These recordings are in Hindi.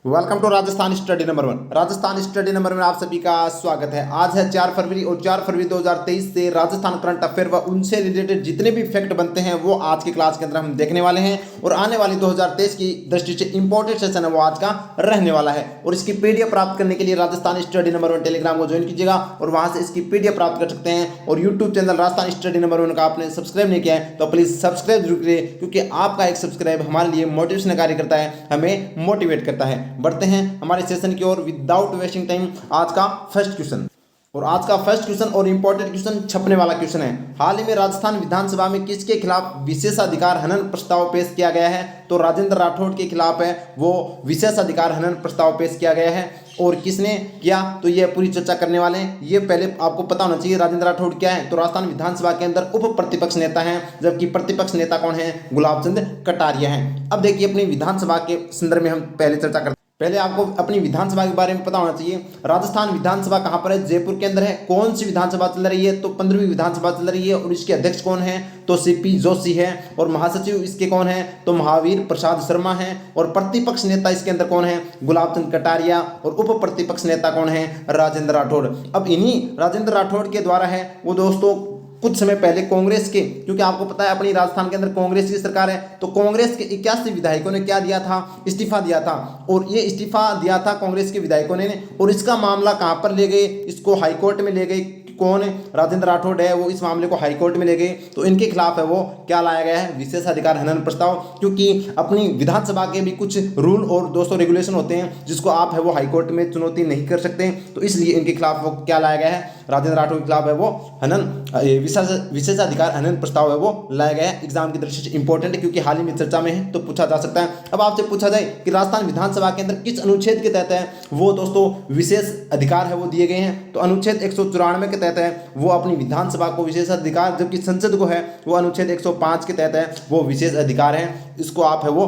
Welcome to Rajasthan study number 1। Rajasthan study number में आप सभी का स्वागत है। आज है 4 फरवरी और 4 फरवरी 2023 से राजस्थान करंट अफेयर व उनसे रिलेटेड जितने भी फैक्ट बनते हैं वो आज की क्लास के अंदर हम देखने वाले हैं। और आने वाली 2023 की दृष्टि से इंपॉर्टेंट सेशन है वो आज का रहने वाला है। और इसकी पीडीएफ प्राप्त करने के लिए राजस्थान स्टडी नंबर 1 टेलीग्राम को ज्वाइन कीजिएगा और वहां से इसकी पीडीएफ प्राप्त कर सकते हैं। और YouTube channel Rajasthan study number 1 का आपने सब्सक्राइब नहीं किया है तो प्लीज सब्सक्राइब जरूर करिए, क्योंकि आपका एक सब्सक्राइब हमारे लिए मोटिवेशन कार्य करता है, हमें मोटिवेट करता है। बढ़ते हैं हमारे सेशन की ओर विदाउट वेस्टिंग टाइम। आज का फर्स्ट क्वेश्चन, और आज का फर्स्ट क्वेश्चन और इंपॉर्टेंट क्वेश्चन छपने वाला क्वेश्चन है। हाल ही में राजस्थान विधानसभा में किसके खिलाफ विशेषाधिकार हनन प्रस्ताव पेश किया गया है? तो राजेंद्र राठौड़ के खिलाफ है वो विशेषाधिकार हनन प्रस्ताव पेश किया गया है। और किसने किया तो ये पूरी चर्चा करने वाले हैं। ये पहले आपको पता होना चाहिए राजेंद्र राठौड़ क्या है। तो राजस्थान विधानसभा के अंदर उप प्रतिपक्ष नेता हैं, जबकि प्रतिपक्ष नेता कौन है? गुलाब चंद कटारिया हैं। अब देखिए अपनी विधानसभा के संदर्भ में हम पहले चर्चा करते हैं। पहले आपको अपनी विधानसभा के बारे में पता होना चाहिए। राजस्थान विधानसभा कहाँ पर है? जयपुर के अंदर है। कौन सी विधानसभा चल रही है? तो 15वीं विधानसभा चल रही है। और इसके अध्यक्ष कौन है? तो सीपी जोशी है। और महासचिव इसके कौन है? तो महावीर प्रसाद शर्मा है। और प्रतिपक्ष नेता इसके अंदर कौन है? गुलाब चंद कटारिया। और उप प्रतिपक्ष नेता कौन है? राजेंद्र राठौड़। अब इन्हीं राजेंद्र राठौड़ के द्वारा है वो दोस्तों कुछ समय पहले कांग्रेस के, क्योंकि आपको पता है अपनी राजस्थान के अंदर कांग्रेस की सरकार है, तो कांग्रेस के 81 विधायकों ने क्या दिया था? इस्तीफा दिया था। और ये इस्तीफा दिया था कांग्रेस के विधायकों ने। और इसका मामला कहां पर ले गए? इसको हाईकोर्ट में ले गए। कौन है? राजेंद्र राठौड़ है वो इस मामले को हाईकोर्ट में ले गए। तो इनके खिलाफ है वो क्या लाया गया है? विशेषाधिकार हनन प्रस्ताव। क्योंकि अपनी विधानसभा के भी कुछ रूल और दोस्तों रेगुलेशन होते हैं जिसको आप है वो हाईकोर्ट में चुनौती नहीं कर सकते। तो इसलिए इनके खिलाफ वो क्या लाया गया है? राजेंद्र राठौड़ के खिलाफ है वो विशेषाधिकार हनन प्रस्ताव है वो लाया गया है। एग्जाम की दृष्टि से इंपॉर्टेंट है क्योंकि हाल ही में चर्चा में है तो पूछा जा सकता है। अब आपसे पूछा जाए कि राजस्थान विधानसभा के अंदर किस अनुच्छेद के तहत है वो दोस्तों विशेष अधिकार है वो दिए गए हैं? तो अनुच्छेद 194 के तहत है वो अपनी विधानसभा को विशेष अधिकार, जबकि संसद को है वो अनुच्छेद 105 के तहत है वो विशेष अधिकार है। इसको आप है वो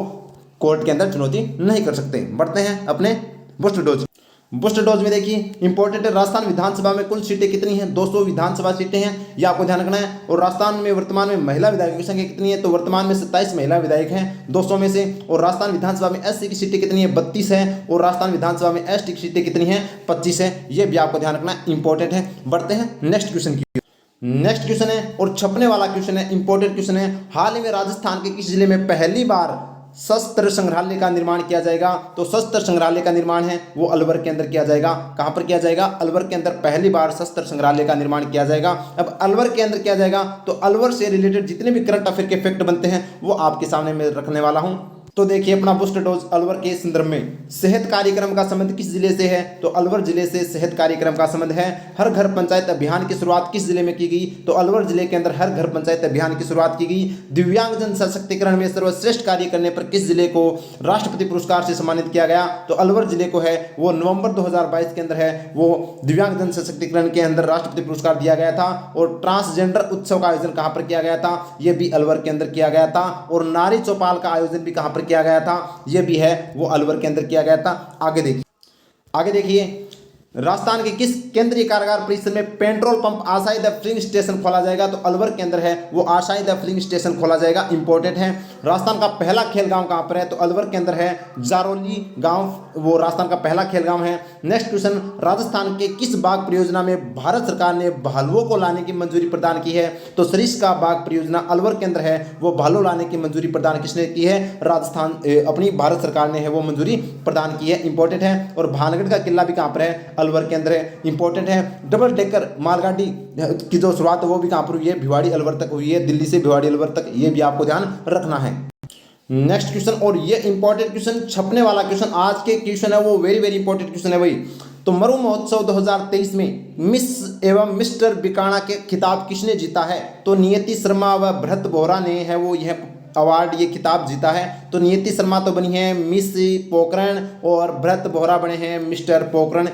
कोर्ट के अंदर चुनौती नहीं कर सकते। बढ़ते हैं अपने बूस्टर डोज। बूस्टर डोज में देखिए इंपॉर्टेंट है, राजस्थान विधानसभा में कुल सीटें कितनी हैं? 200 विधानसभा सीटें हैं, ये आपको ध्यान रखना है। और राजस्थान में वर्तमान में महिला विधायकों की संख्या कितनी है? तो वर्तमान में 27 महिला विधायक हैं 200 में से। और राजस्थान विधानसभा में एससी की सीटें कितनी है? 32 है। और राजस्थान विधानसभा में एसटी की सीटें कितनी है? 25 है। ये भी आपको ध्यान रखना इंपॉर्टेंट है। बढ़ते हैं नेक्स्ट क्वेश्चन की। नेक्स्ट क्वेश्चन है और छपने वाला क्वेश्चन है, इंपॉर्टेंट क्वेश्चन है। हाल ही में राजस्थान के किस जिले में पहली बार शस्त्र संग्रहालय का निर्माण किया जाएगा? तो शस्त्र संग्रहालय का निर्माण है वो अलवर के अंदर किया जाएगा। कहां पर किया जाएगा? अलवर के अंदर पहली बार शस्त्र संग्रहालय का निर्माण किया जाएगा। अब अलवर के अंदर किया जाएगा तो अलवर से रिलेटेड जितने भी करंट अफेयर के फैक्ट बनते हैं वो आपके सामने मैं रखने वाला हूं। तो देखिए अपना बूस्टर डोज अलवर के संदर्भ में सेहत कार्यक्रम का संबंध किस जिले से है? तो अलवर जिले से सेहत कार्यक्रम का संबंध है। हर घर पंचायत अभियान की शुरुआत किस जिले में की गई? तो अलवर जिले के अंदर हर घर पंचायत अभियान की शुरुआत की गई। दिव्यांगजन सशक्तिकरण में सर्वश्रेष्ठ कार्य करने पर किस जिले को राष्ट्रपति पुरस्कार से सम्मानित किया गया? तो अलवर जिले को है वो नवंबर 2022 के अंदर है वो दिव्यांगजन सशक्तिकरण के अंदर राष्ट्रपति पुरस्कार दिया गया था। और ट्रांसजेंडर उत्सव का आयोजन कहां पर किया गया था? यह भी अलवर के अंदर किया गया था। और नारी चौपाल का आयोजन भी कहां पर किया गया था? यह भी है वो अलवर के अंदर किया गया था। आगे देखिए राजस्थान के किस केंद्रीय कारागार परिसर में पेट्रोल पंप आशाई द फिलिंग स्टेशन खोला जाएगा? तो अलवर के अंदर है वो आशाई द फिलिंग स्टेशन खोला जाएगा। इंपॉर्टेंट है। राजस्थान का पहला खेल गांव कहां पर है? तो अलवर के अंदर है जारोली गांव, वो राजस्थान का पहला खेल गांव है। नेक्स्ट क्वेश्चन, राजस्थान के किस बाघ परियोजना में भारत सरकार ने भालुओं को लाने की मंजूरी प्रदान की है? तो सरिस्का बाघ परियोजना अलवर के अंदर है वो भालू लाने की मंजूरी प्रदान किसने की है? राजस्थान अपनी भारत सरकार ने है वो मंजूरी प्रदान की है। इंपॉर्टेंट है। और भानगढ़ का किला भी कहां पर है? अलवर के अंदर है। इंपॉर्टेंट है। डबल डेकर मालगाड़ी की जो शुरुआत है वो भी कहां पर हुई है? भिवाड़ी अलवर तक हुई है, दिल्ली से भिवाड़ी अलवर तक। ये भी आपको ध्यान रखना है। नेक्स्ट क्वेश्चन, और ये इंपॉर्टेंट क्वेश्चन छपने वाला क्वेश्चन आज के क्वेश्चन है वो वेरी वेरी इंपॉर्टेंट क्वेश्चन है भाई। तो मरु महोत्सव 2023 में मिस एवं मिस्टर बिकाना के खिताब किसने जीता है? तो नियति शर्मा व भरत बोहरा ने है वो यह अवार्ड, ये खिताब जीता है। तो नियति शर्मा तो बनी है मिस पोखरण और भरत बोहरा बने हैं मिस्टर पोखरण।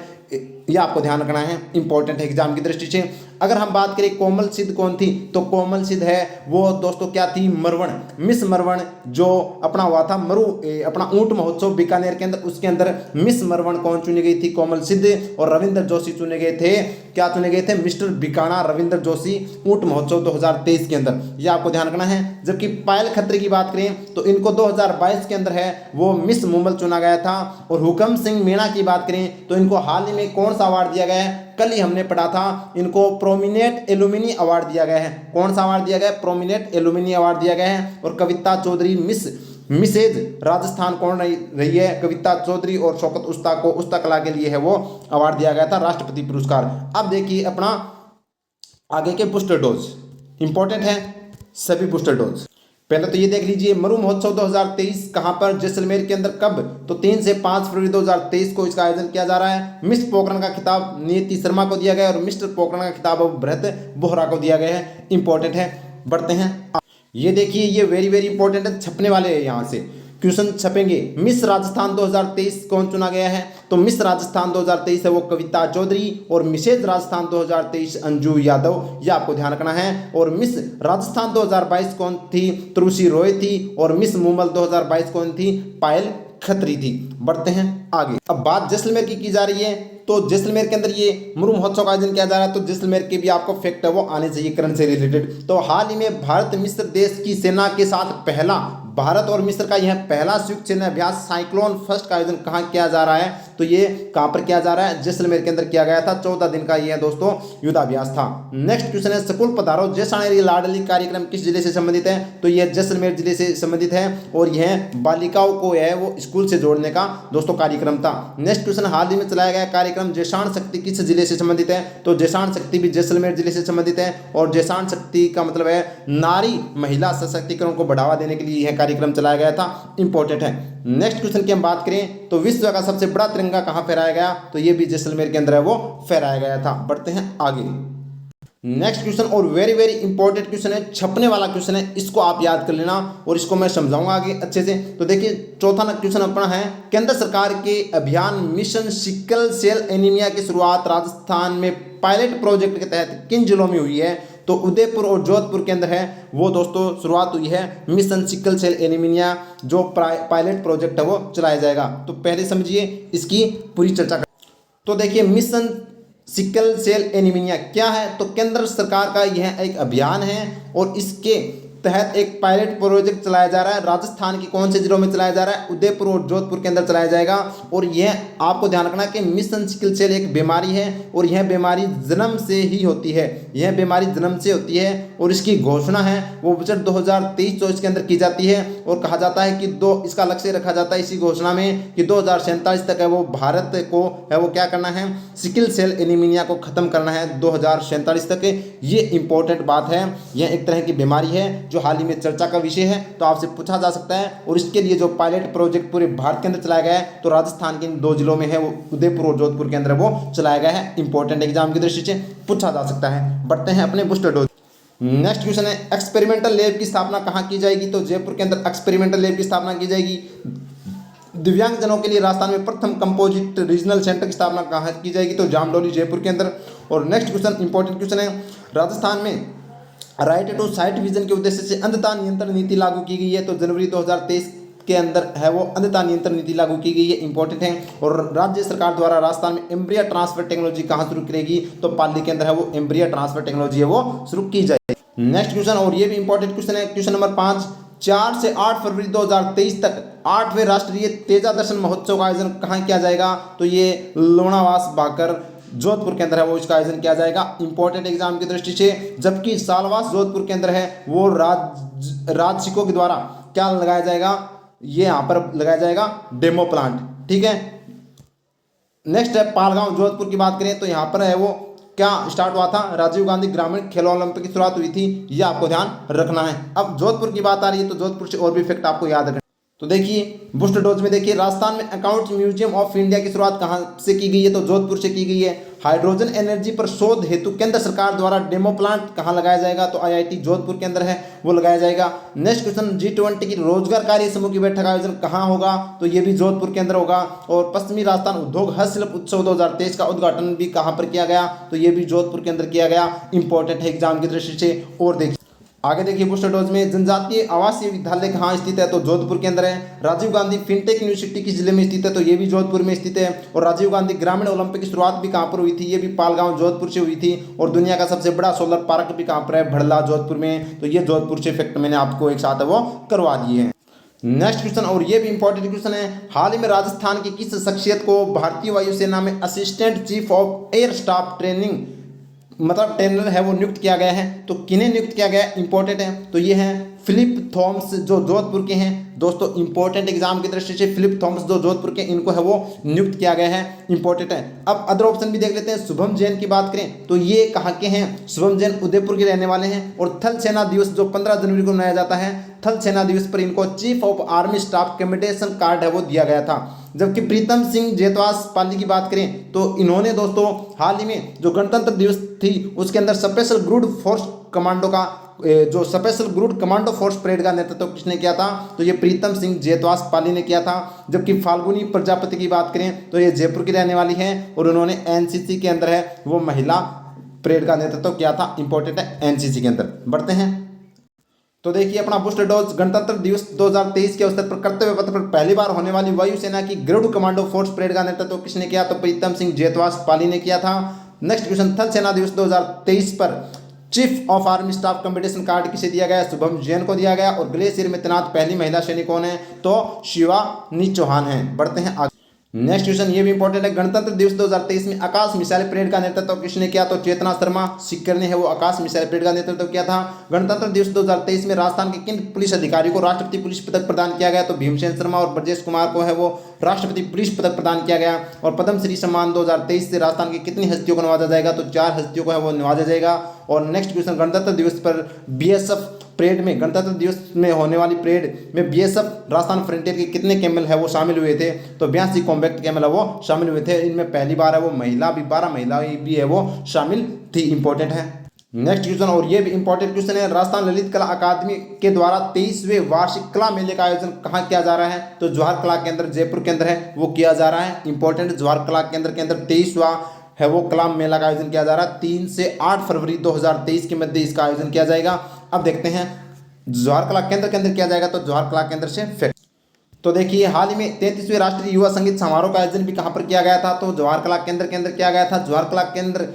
ये आपको ध्यान रखना है, इंपॉर्टेंट है एग्जाम की दृष्टि से। अगर हम बात करें कोमल सिद्ध कौन थी, तो कोमल सिद्ध है वो दोस्तों क्या थी, मरवण, मिस मरवण, जो अपना हुआ था अपना ऊंट महोत्सव बीकानेर के अंदर, उसके अंदर मिस मरवण कौन चुनी गई थी, कोमल सिद्ध। और रविंद्र जोशी चुने गए थे, क्या चुने गए थे, मिस्टर बीकाना रविंद्र जोशी ऊंट महोत्सव 2023 के अंदर, ये आपको ध्यान रखना है। जबकि पायल खत्री की बात करें तो इनको 2022 के अंदर है वो मिस मुंबल चुना गया था। और हुकम सिंह मीणा की बात करें तो इनको हाल ही में कौन सा अवार्ड दिया गया है, कल ही हमने पढ़ा था, इनको प्रोमिनेंट एलुमिनी अवार्ड दिया गया है। कौन सा अवार्ड दिया गया है, प्रोमिनेंट एलुमिनी अवार्ड दिया गया है। और कविता चौधरी मिसेज राजस्थान कौन रही है, कविता चौधरी, और शौकत उस्ता को उस्ता कला के लिए है वो अवार्ड दिया गया था, राष्ट्रपति पुरस्कार। अब देखिए अपना आगे के बूस्टर डोज इंपॉर्टेंट है, सभी बूस्टर डोज। पहले तो ये देख लीजिए, मरु महोत्सव 2023 कहाँ पर, जैसलमेर के अंदर, कब, तो 3 से 5 फरवरी 2023 को इसका आयोजन किया जा रहा है। मिस पोखरण का खिताब नियति शर्मा को दिया गया है और मिस्टर पोखरण का खिताब भरत बोहरा को दिया गया है, इंपॉर्टेंट है। बढ़ते हैं, ये देखिए, ये वेरी वेरी इंपॉर्टेंट है, छपने वाले हैं, यहाँ से क्वेश्चन छपेंगे। मिस राजस्थान 2023 कौन चुना गया है, तो मिस राजस्थान 2023 है वो कविता चौधरी, और मिसेज राजस्थान 2023 अंजू यादव, ये आपको ध्यान रखना है। और मिस राजस्थान 2022 कौन थी, तुलसी रॉय थी। और मिस मुंबल 2022 कौन थी, पायल खत्री थी। बढ़ते हैं आगे, अब बात जैसलमेर की जा रही है, तो जैसलमेर के अंदर ये मरु महोत्सव का आयोजन किया जा रहा है। तो जैसलमेर के भी आपको फैक्ट है वो आने चाहिए करंट से रिलेटेड। तो हाल ही में भारत मिस्र देश की सेना के साथ पहला, भारत और मिस्र का यह पहला संयुक्त सैन्य अभ्यास साइक्लोन फर्स्ट का आयोजन कहाँ किया जा रहा है, तो ये कहाँ पर किया जा रहा है, जैसलमेर के अंदर किया गया था। 14 दिन का यह दोस्तों युद्धाभ्यास था। नेक्स्ट क्वेश्चन है, स्कूल पधारो जैसाणेरी लाडली कार्यक्रम किस जिले से संबंधित है, तो यह जैसलमेर जिले से संबंधित है। और यह बालिकाओं को है वो स्कूल से जोड़ने का दोस्तों कार्यक्रम था। नेक्स्ट क्वेश्चन, हाल ही में चलाया गया कार्यक्रम जैसाण शक्ति किस जिले से संबंधित है, तो जैसाण शक्ति भी जैसलमेर जिले से संबंधित है। और जैसाण शक्ति का मतलब है नारी महिला सशक्तिकरण को बढ़ावा देने के लिए यह कार्यक्रम चलाया गया था, इंपॉर्टेंट है। नेक्स्ट क्वेश्चन की हम बात करें तो विश्व का सबसे बड़ा तिरंगा कहां फहराया गया, तो यह भी जैसलमेर के अंदर है वो फहराया गया था। बढ़ते हैं आगे, नेक्स्ट क्वेश्चन और वेरी वेरी इंपॉर्टेंट क्वेश्चन है, छपने वाला क्वेश्चन है, इसको आप याद कर लेना और इसको मैं समझाऊंगा आगे अच्छे से। तो देखिए चौथा क्वेश्चन अपना है, केंद्र सरकार के अभियान मिशन सिकल सेल एनीमिया की शुरुआत राजस्थान में पायलट प्रोजेक्ट के तहत किन जिलों में हुई है, तो उदयपुर और जोधपुर के अंदर है वो दोस्तों शुरुआत हुई है मिशन सिकल सेल एनीमिया, जो पायलट प्रोजेक्ट है वो चलाया जाएगा। तो पहले समझिए इसकी पूरी चर्चा कर। तो देखिए मिशन सिकल सेल एनीमिया क्या है, तो केंद्र सरकार का यह एक अभियान है और इसके तहत एक पायलट प्रोजेक्ट चलाया जा रहा है। राजस्थान के कौन से जिलों में चलाया जा रहा है, उदयपुर और जोधपुर के अंदर चलाया जाएगा। और यह आपको ध्यान रखना कि मिशन सिकल सेल एक बीमारी है और यह बीमारी जन्म से ही होती है, यह बीमारी जन्म से होती है। और इसकी घोषणा है वो बजट 2023-24 के अंदर की जाती है और कहा जाता है कि इसका लक्ष्य रखा जाता है इसी घोषणा में कि 2047 तक है वो भारत को है वो क्या करना है, सिकल सेल एनीमिया को खत्म करना है 2047 तक। ये इंपॉर्टेंट बात है, यह एक तरह की बीमारी है जो हाल ही में चर्चा का विषय है, तो आपसे पूछा जा सकता है। और इसके लिए जो पायलट प्रोजेक्ट पूरे भारत के अंदर चलाया गया है, तो राजस्थान के इन 2 जिलों में है वो उदयपुर और जोधपुर के अंदर वो चलाया गया है। इंपॉर्टेंट एग्जाम की दृष्टि से पूछा जा सकता है। बढ़ते हैं अपने बूस्टर डोज। नेक्स्ट क्वेश्चन है, एक्सपेरिमेंटल लैब की स्थापना कहाँ की जाएगी, तो जयपुर के अंदर एक्सपेरिमेंटल लैब की स्थापना की जाएगी। दिव्यांगजनों के लिए राजस्थान में प्रथम कंपोजिट रीजनल सेंटर की स्थापना कहाँ की जाएगी, तो जामडौली जयपुर के अंदर। और नेक्स्ट क्वेश्चन इंपॉर्टेंट क्वेश्चन है, राजस्थान में राइट टू साइट विजन के उद्देश्य से अंधता नियंत्रण नीति लागू की गई है, तो जनवरी 2023 के अंदर है वो अंधता नियंत्रण नीति लागू की गई है, इंपॉर्टेंट है। और राज्य सरकार द्वारा राजस्थान में एम्ब्रिया ट्रांसफर टेक्नोलॉजी कहाँ शुरू करेगी, तो पाली के अंदर है वो एम्ब्रिया ट्रांसफर टेक्नोलॉजी है वो शुरू की जाएगी। नेक्स्ट क्वेश्चन और ये भी इंपॉर्टेंट क्वेश्चन है, क्वेश्चन नंबर 5, 4 से 8 फरवरी 2023 तक 8वें राष्ट्रीय तेजा दर्शन महोत्सव का आयोजन कहाँ किया जाएगा, तो ये लोनावास भाकर जोधपुर के अंदर है वो इसका आयोजन किया जाएगा, इंपॉर्टेंट एग्जाम की दृष्टि से। जबकि सालवास जोधपुर के अंदर है वो राजसिकों के द्वारा क्या लगाया जाएगा, ये यहाँ पर लगाया जाएगा डेमो प्लांट, ठीक है। नेक्स्ट है पालगांव जोधपुर की बात करें तो यहाँ पर है वो क्या स्टार्ट हुआ था, राजीव गांधी ग्रामीण खेल ओलंपिक की शुरुआत हुई थी, ये आपको ध्यान रखना है। अब जोधपुर की बात आ रही है तो जोधपुर से और भी फैक्ट आपको याद रखना। तो देखिए बूस्टर डोज में देखिए राजस्थान में अकाउंट म्यूजियम ऑफ इंडिया की शुरुआत कहाँ से की गई है, तो जोधपुर से की गई है। हाइड्रोजन एनर्जी पर शोध हेतु केंद्र सरकार द्वारा डेमो प्लांट कहाँ लगाया जाएगा, तो आईआईटी जोधपुर के अंदर है वो लगाया जाएगा। नेक्स्ट क्वेश्चन, G20 की रोजगार कार्य समूह की बैठक आयोजन कहाँ होगा, तो ये भी जोधपुर के अंदर होगा। और पश्चिमी राजस्थान उद्योग हस्तशिल्प उत्सव 2023 का उद्घाटन भी कहाँ पर किया गया, तो ये भी जोधपुर के अंदर किया गया। इंपॉर्टेंट है एग्जाम की दृष्टि से। और देखिए आगे देखिए बूस्टर डोज में जनजातीय आवासीय विद्यालय कहाँ स्थित है, तो जोधपुर के अंदर है। राजीव गांधी फिनटेक यूनिवर्सिटी किस जिले में स्थित है, तो ये भी जोधपुर में स्थित है। और राजीव गांधी ग्रामीण ओलंपिक की शुरुआत भी कहाँ पर हुई थी, ये भी पालगांव जोधपुर से हुई थी। और दुनिया का सबसे बड़ा सोलर पार्क भी कहाँ पर है, भड़ला जोधपुर में। तो ये जोधपुर से फैक्ट मैंने आपको एक साथ वो करवा दिए हैं। नेक्स्ट क्वेश्चन, और ये भी इंपॉर्टेंट क्वेश्चन है, हाल ही में राजस्थान की किस शख्सियत को भारतीय वायुसेना में assistant chief of air staff training मतलब ट्रेनर है वो नियुक्त किया गया है, तो किन्हें नियुक्त किया गया है, इंपॉर्टेंट है। तो ये हैं फिलिप थॉमस जो जोधपुर के हैं दोस्तों। इंपॉर्टेंट एग्जाम की दृष्टि से फिलिप थॉमस जो जोधपुर के, इनको है वो नियुक्त किया गया है, इंपॉर्टेंट है। अब अदर ऑप्शन भी देख लेते हैं। शुभम जैन की बात करें तो ये कहाँ के हैं, शुभम जैन उदयपुर के रहने वाले हैं। और थल सेना दिवस जो 15 जनवरी को मनाया जाता है, थल सेना दिवस पर इनको chief of army staff commendation card है वो दिया गया था। जबकि प्रीतम सिंह जेतवास पाली की बात करें तो इन्होंने दोस्तों हाल ही में जो गणतंत्र दिवस थी उसके अंदर स्पेशल ग्रुड फोर्स कमांडो का जो स्पेशल ग्रुड कमांडो फोर्स परेड का नेतृत्व किसने किया था, तो ये प्रीतम सिंह जेतवास पाली ने किया था। जबकि फाल्गुनी प्रजापति की बात करें तो ये जयपुर की रहने वाली है और उन्होंने एनसीसी के अंदर है वो महिला परेड का नेतृत्व किया था। इंपॉर्टेंट है एनसीसी के अंदर। बढ़ते हैं तो देखिए अपना बूस्टर डोज गणतंत्र दिवस 2023 के अवसर पर कर्तव्य पथ पर पहली बार होने वाली वायुसेना की गरुड़ कमांडो फोर्स परेड का नेतृत्व किसने किया, तो प्रीतम सिंह जेतवास पाली ने किया था। नेक्स्ट क्वेश्चन, थल सेना दिवस 2023 पर chief of army staff competition card किसे दिया गया, शुभम जैन को दिया गया। और ग्लेशियर में तैनात पहली महिला सैनिक कौन है, तो शिवानी चौहान है। बढ़ते हैं आगे। नेक्स्ट क्वेश्चन ये भी इंपॉर्टेंट है, गणतंत्र दिवस 2023 में आकाश मिसाइल परेड का नेतृत्व किसने किया, तो चेतना शर्मा सीकर ने है वो आकाश मिसाइल परेड का नेतृत्व किया था। गणतंत्र दिवस 2023 में राजस्थान के किन पुलिस अधिकारी को राष्ट्रपति पुलिस पदक प्रदान किया गया, तो भीमसेन शर्मा और ब्रजेश कुमार को है वो राष्ट्रपति पुलिस पदक प्रदान किया गया। और पद्मश्री सम्मान 2023 से राजस्थान की कितनी हस्तियों को नवाजा जाएगा, तो 4 हस्तियों को है वो नवाजा जाएगा। और नेक्स्ट क्वेश्चन, गणतंत्र दिवस पर बीएसएफ परेड में, गणतंत्र दिवस में होने वाली परेड में बीएसएफ राजस्थान फ्रंटियर के कितने कैमल है वो शामिल हुए थे, तो 82 कॉम्बैक्ट कैमल है वो शामिल हुए थे। इनमें पहली बार है वो महिला भी 12 महिलाएं भी है वो शामिल थी। इंपॉर्टेंट है नेक्स्ट क्वेश्चन, और ये भी इंपॉर्टेंट क्वेश्चन है, राजस्थान ललित कला अकादमी के द्वारा 23वें वार्षिक कला मेले का आयोजन कहाँ किया जा रहा है, तो जवाहर कला केंद्र जयपुर के अंदर है वो किया जा रहा है। इंपॉर्टेंट, जवाहर कला केंद्र के अंदर 23वां है वो कला मेला का आयोजन किया जा रहा है। 3 से 8 फरवरी 2023 के मध्य इसका आयोजन किया जाएगा। अब देखते हैं जवाहर कला केंद्र के अंदर किया जाएगा, तो जवाहर कला केंद्र से फैक्ट। तो देखिए हाल ही में 33वें राष्ट्रीय युवा संगीत समारोह का आयोजन भी कहाँ पर किया गया था, तो जवाहर कला केंद्र के अंदर किया गया था। जवाहर कला केंद्र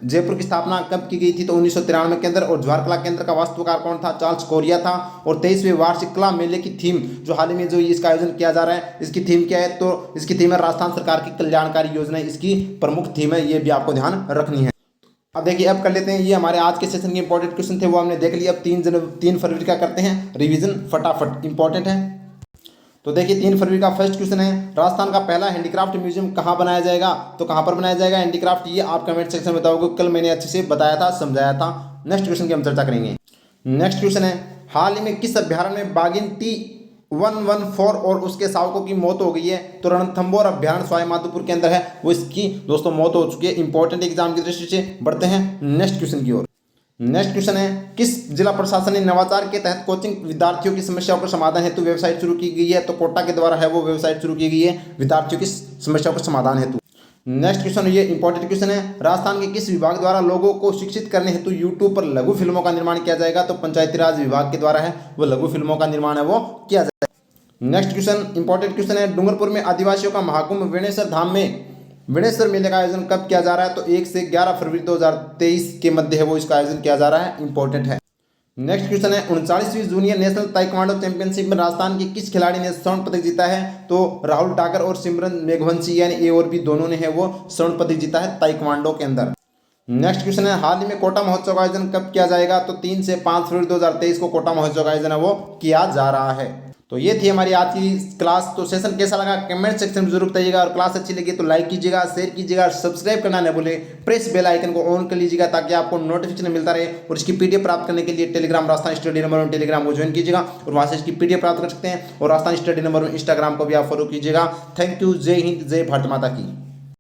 जयपुर की स्थापना कब की गई थी, तो 1993 के अंदर। और जवाहर कला केंद्र का वास्तुकार कौन था, चार्ल्स कोरिया था। और 23वें वार्षिक कला मेले की थीम जो हाल ही में जो इसका आयोजन किया जा रहा है, इसकी थीम क्या है, तो इसकी थीम है राजस्थान सरकार की कल्याणकारी योजना, इसकी प्रमुख थीम है, ये भी आपको ध्यान रखनी है। अब देखिए अब कर लेते हैं, ये हमारे आज के सेशन के इंपॉर्टेंट क्वेश्चन थे वो हमने देख लिया। अब 3 फरवरी का करते हैं रिवीजन फटाफट, इंपॉर्टेंट है। तो देखिए 3 फरवरी का फर्स्ट क्वेश्चन है, राजस्थान का पहला हैंडीक्राफ्ट म्यूजियम कहाँ बनाया जाएगा, तो कहाँ पर बनाया जाएगा हैंडीक्राफ्ट, ये आप कमेंट सेक्शन में बताओगे। कल मैंने अच्छे से बताया था, समझाया था। नेक्स्ट क्वेश्चन की हम चर्चा करेंगे। नेक्स्ट क्वेश्चन है, हाल ही में किस अभ्यारण्य में बाघिन T114 और उसके शावकों की मौत हो गई है, तो रणथंभौर अभ्यारण्य सवाई माधोपुर के अंदर है वो इसकी दोस्तों मौत हो चुकी है। इंपॉर्टेंट एग्जाम की दृष्टि से। बढ़ते हैं नेक्स्ट क्वेश्चन की ओर। नेक्स्ट क्वेश्चन है, किस जिला प्रशासन ने नवाचार के तहत कोचिंग विद्यार्थियों की समस्याओं का समाधान हेतु वेबसाइट शुरू की गई है, तो कोटा के द्वारा है वो वेबसाइट शुरू की गई है विद्यार्थियों की समस्याओं का समाधान हेतु। नेक्स्ट क्वेश्चन, ये इंपॉर्टेंट क्वेश्चन है, राजस्थान के किस विभाग द्वारा लोगों को शिक्षित करने हेतु यूट्यूब पर लघु फिल्मों का निर्माण किया जाएगा, तो पंचायती राज विभाग के द्वारा है वो लघु फिल्मों का निर्माण है वो किया जाएगा। नेक्स्ट क्वेश्चन इंपॉर्टेंट क्वेश्चन है, डूंगरपुर में आदिवासियों का महाकुंभ वेणेश्वर धाम में वेणेश्वर मेले का आयोजन कब किया जा रहा है, तो 1 से 11 फरवरी 2023 के मध्य है वो इसका आयोजन किया जा रहा है। इंपॉर्टेंट है। नेक्स्ट क्वेश्चन है, 39वीं जूनियर नेशनल ताइक्वांडो चैंपियनशिप में राजस्थान के किस खिलाड़ी ने स्वर्ण पदक जीता है, तो राहुल टाकर और सिमरन मेघवंशी यानी ए और बी दोनों ने है वो स्वर्ण पदक जीता है ताइक्वांडो के अंदर। नेक्स्ट क्वेश्चन है, हाल ही में कोटा महोत्सव का आयोजन कब किया जाएगा, तो 3 से 5 फरवरी 2023 को कोटा महोत्सव का आयोजन है वो किया जा रहा है। तो ये थी हमारी आज की क्लास। तो सेशन कैसा लगा कमेंट सेक्शन में जरूर बताइएगा, और क्लास अच्छी लगी तो लाइक कीजिएगा, शेयर कीजिएगा, सब्सक्राइब करना न भूले, प्रेस बेल आइकन को ऑन कर लीजिएगा ताकि आपको नोटिफिकेशन मिलता रहे। और इसकी पीडीएफ प्राप्त करने के लिए Telegram Rajasthan study number 1 Telegram को ज्वाइन कीजिएगा और वहां से इसकी पीडीएफ प्राप्त कर सकते हैं। और राजस्थान स्टडी नंबर 1 इंस्टाग्राम को भी आप फॉलो कीजिएगा। Thank you. जय हिंद, जय भारत माता की।